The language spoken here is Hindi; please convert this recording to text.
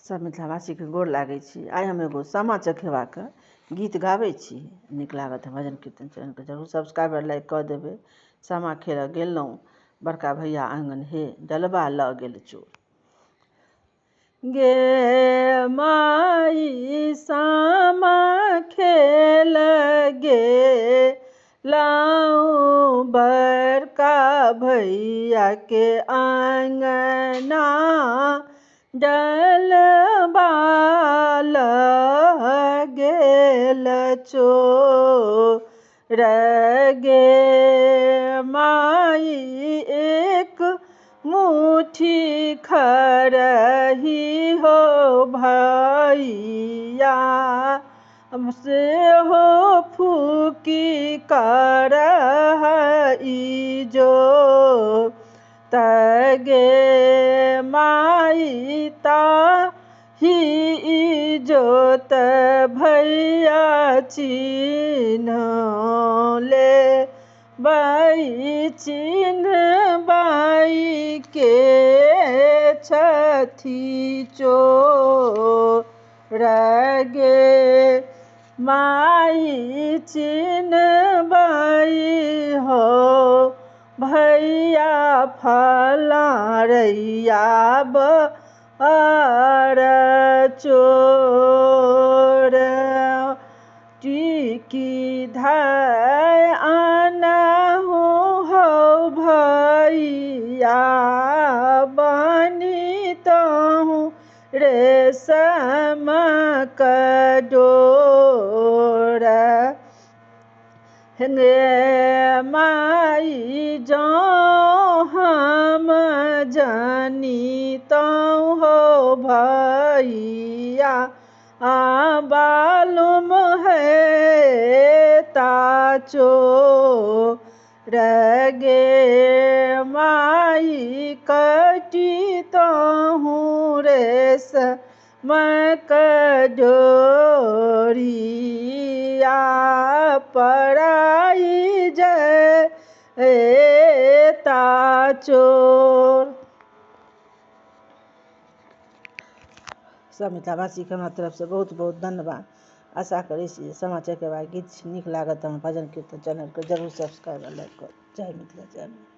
सब मिथिलावासीके गोर लागै छी। आइ हम एगो सामा चकेबाके गीत गाबै छी। नीक लागत भजन कीर्तन चैनलके जरूर सब्सक्राइब लाइक कऽ देबै। सामा खेलऽ गेलहुँ, बड़का भैया आँगन हे डलबा लऽ गेल चोर। गे माई सामा खेल गेलहुँ, बड़का भैया के आँगना डलबा लऽ गेल चोर। गे माई एक मुट्ठी खरही हो भैया से हो फूकी करही जो। तगे माई ताही इजोत भैया चिन्ह ले बाई चिन्ह बाई के छथी चोर। गे माई चिन्ह बाई हो भैया फलारैया बर चोर। टिकी धाय आनहु हो भैया बनी तहु रेशमक डोर। गे माई जँ हम जनितहुँ हो भैया बालुम हेता चोर। गे माई कटितहुँ रेशमक डोरिया पराई जैता चोर। सब मिथिलावासीके हमरा तरफसँ बहुत बहुत धन्यवाद। आशा करै छी सामा चकेबा गीत नीक लागत। हम भजन कीर्तन चैनलके जरूर सब्सक्राइब लाइक करू। जय मिथिला जय।